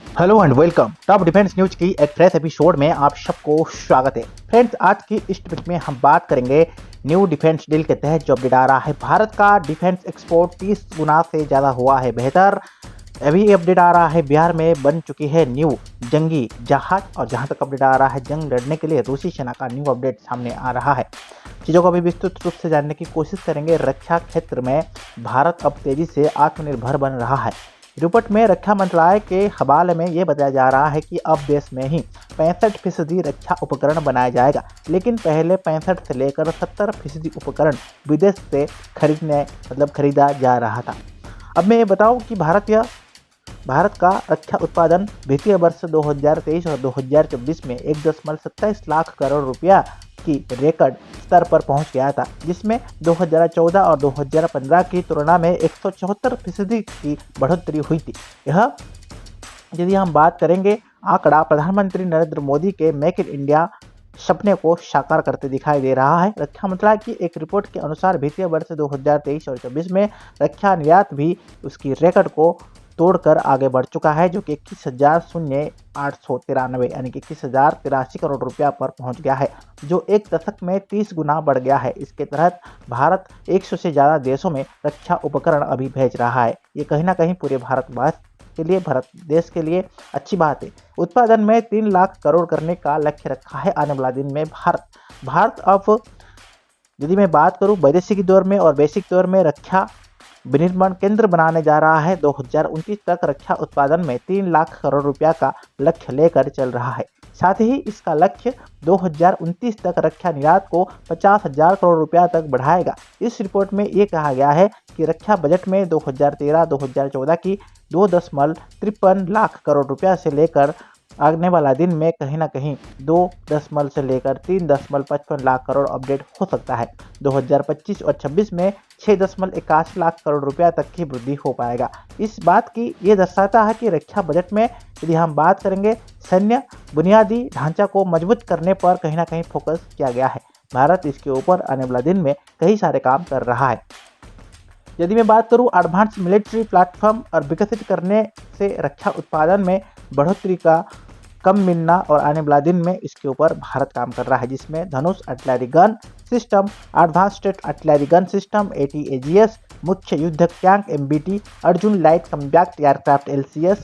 Hello and welcome top defence news की एक fresh episode में आप सबको स्वागत है। फ्रेंड्स, आज की इस टॉपिक में हम बात करेंगे न्यू डिफेंस डील के तहत जो अपडेट आ रहा है। भारत का डिफेंस एक्सपोर्ट 30 गुना से ज़्यादा हुआ है बेहतर। अभी ये अपडेट आ रहा है, बिहार में बन चुकी है न्यू जंगी जहाज। और जहां तक अपडेट आ रहा है, जंग लड़ने के लिए रूसी सेना का न्यू अपडेट सामने आ रहा है। चीज़ों को अभी विस्तृत रूप से जानने की कोशिश करेंगे। रक्षा क्षेत्र में भारत अब तेजी से आत्मनिर्भर बन रहा है। रिपोर्ट में रक्षा मंत्रालय के हवाले में ये बताया जा रहा है कि अब देश में ही 65% रक्षा उपकरण बनाया जाएगा, लेकिन पहले 65 से लेकर 70% उपकरण विदेश से खरीदा जा रहा था। अब मैं ये बताऊं कि भारत का रक्षा उत्पादन वित्तीय वर्ष 2023 और 2024 में 1.27 लाख करोड़ रुपया की रिकॉर्ड स्तर पर पहुंच गया था, जिसमें 2014 और 2015 की तुलना में 174% की बढ़ोतरी हुई थी। यह यदि हम बात करेंगे, आंकड़ा प्रधानमंत्री नरेंद्र मोदी के मेक इन इंडिया सपने को साकार करते दिखाई दे रहा है। रक्षा मंत्रालय की एक रिपोर्ट के अनुसार वित्तीय वर्ष 2023 और 24 में रक्षा निर्यात भी उसकी रिकॉर्ड को तोड़कर आगे बढ़ चुका है, जो कि 21,893 यानी कि 21,083 करोड़ रुपया पर पहुंच गया है, जो एक दशक में 30 गुना बढ़ गया है। इसके तहत भारत 100 से ज़्यादा देशों में रक्षा उपकरण अभी भेज रहा है। ये कहीं ना कहीं पूरे भारत देश के लिए अच्छी बात है। उत्पादन में 3 लाख करोड़ करने का लक्ष्य रखा है आने वाला दिन में। भारत अब, यदि मैं बात करूं, वैदेशिक दौर में और वैश्विक दौर में रक्षा विनिर्माण केंद्र बनाने जा रहा है। 2029 तक रक्षा उत्पादन में 3 लाख करोड़ रुपया का लक्ष्य लेकर चल रहा है। साथ ही इसका लक्ष्य 2029 तक रक्षा निर्यात को 50,000 करोड़ रुपया तक बढ़ाएगा। इस रिपोर्ट में ये कहा गया है कि रक्षा बजट में 2013-2014 की 2.53 लाख करोड़ रुपया से लेकर आने वाला दिन में कहीं ना कहीं 2 से लेकर 3.55 लाख करोड़ अपडेट हो सकता है। 2025 और 26 में 6.81 लाख करोड़ रुपया तक की वृद्धि हो पाएगा। इस बात की ये दर्शाता है कि रक्षा बजट में यदि हम बात करेंगे, सैन्य बुनियादी ढांचा को मजबूत करने पर कहीं ना कहीं फोकस किया गया है। भारत इसके ऊपर आने वाला दिन में कई सारे काम कर रहा है। यदि मैं बात करूं, एडवांस मिलिट्री प्लेटफॉर्म और विकसित करने से रक्षा उत्पादन में बढ़ोतरी का कम मिलना और आने वाला दिन में इसके ऊपर भारत काम कर रहा है, जिसमें Dhanush artillery gun system, advanced artillery gun system ATAGS, मुख्य युद्धक tank MBT, Arjun light combat aircraft LCS,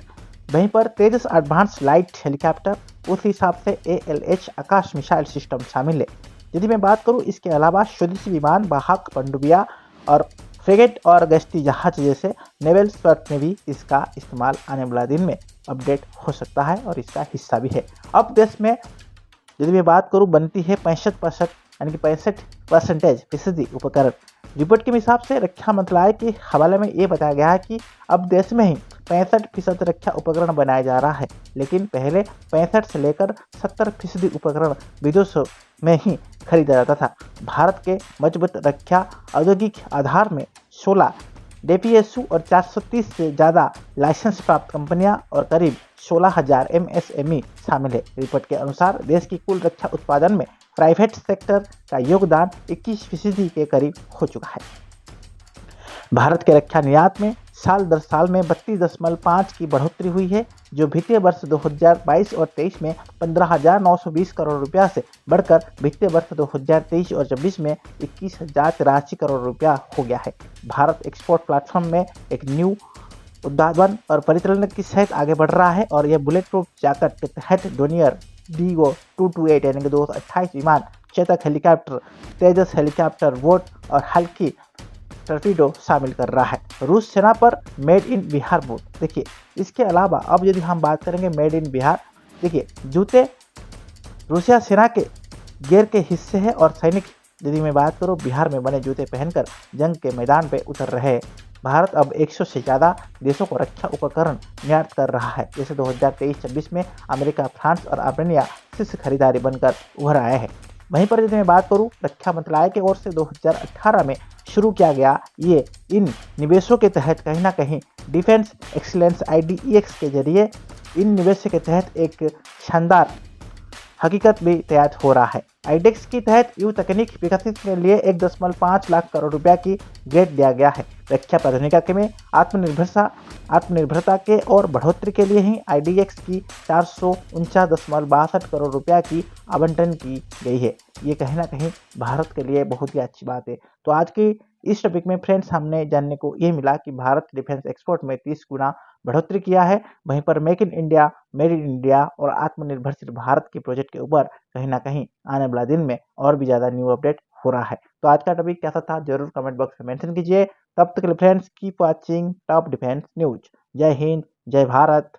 वहीं पर तेजस एडवांस लाइट हेलीकॉप्टर, उस हिसाब से ALH आकाश मिसाइल सिस्टम शामिल है। यदि मैं बात करूँ, इसके अलावा स्वदेशी विमान, वाहक, पनडुब्बियां और फ्रिगेट और गश्ती जहाज जैसे नेवल स्वर्ट में भी इसका इस्तेमाल आने वाला दिन में अपडेट हो सकता है और इसका हिस्सा भी है। अब देश में यदि मैं बात करूं, बनती है 65% यानी कि 65% उपकरण। रिपोर्ट के हिसाब से रक्षा मंत्रालय के हवाले में ये बताया गया है कि अब देश में ही 65% रक्षा उपकरण बनाया जा रहा है, लेकिन पहले 65 से लेकर 70% उपकरण विदेशों में ही खरीदा जाता था। भारत के मजबूत रक्षा औद्योगिक आधार में 16 DPSU और 430 से ज़्यादा लाइसेंस प्राप्त कंपनियां और करीब 16,000 MSME शामिल है। रिपोर्ट के अनुसार देश की कुल रक्षा उत्पादन में प्राइवेट सेक्टर का योगदान 21% के करीब हो चुका है। भारत के रक्षा निर्यात में साल दर साल में 32.5 की बढ़ोतरी हुई है, जो वित्तीय वर्ष 2022 और 23 में 15,920 करोड़ रुपया से बढ़कर वित्तीय वर्ष 2023 और 24 में 21,083 करोड़ रुपया हो गया है। भारत एक्सपोर्ट प्लेटफॉर्म में एक न्यू उद्भावन और परिचालन के साथ आगे बढ़ रहा है और यह बुलेट प्रूफ जैकेट के तहत डोनियर DO-228 यानी कि 228 विमान, चेतक हेलीकॉप्टर, तेजस हेलीकॉप्टर, वोट और हल्की टर्पीडो शामिल कर रहा है। रूस सेना पर मेड इन बिहार बोर्ड। देखिए, इसके अलावा अब यदि हम बात करेंगे मेड इन बिहार, देखिए जूते रूसिया सेना के गियर के हिस्से हैं और सैनिक, यदि मैं बात करूँ, बिहार में बने जूते पहनकर जंग के मैदान पर उतर रहे हैं। भारत अब 100 से ज़्यादा देशों को रक्षा उपकरण निर्यात कर रहा है, जैसे 2023-26 में अमेरिका, फ्रांस और अर्मेनिया शीर्ष खरीदारी बनकर उभर आए हैं। वहीं पर यदि मैं बात करूं, रक्षा मंत्रालय की ओर से 2018 में शुरू किया गया ये इन निवेशों के तहत कहीं ना कहीं डिफेंस एक्सीलेंस IDEX के जरिए इन निवेशों के तहत एक शानदार हकीकत भी तैयार हो रहा है। IDEX के तहत यू तकनीक विकसित के लिए 1.5 लाख करोड़ रुपया की ग्रेड दिया गया है। रक्षा प्रौद्योगिकी में आत्मनिर्भरता आत्मनिर्भरता के और बढ़ोतरी के लिए ही IDX की 449.62 करोड़ रुपया की आवंटन की गई है। ये कहीं ना कहीं भारत के लिए बहुत ही अच्छी बात है। तो आज की इस टॉपिक में फ्रेंड्स हमने जानने को ये मिला कि भारत डिफेंस एक्सपोर्ट में 30 गुना बढ़ोतरी किया है। वहीं पर make in India, made in India और आत्मनिर्भरशील भारत के प्रोजेक्ट के ऊपर कहीं ना कहीं आने वाला दिन में और भी ज़्यादा न्यू अपडेट हो रहा है। तो आज का टॉपिक कैसा था जरूर कमेंट बॉक्स में मेंशन कीजिए। तब तक के लिए friends keep watching top defence news. जय हिंद, जय भारत।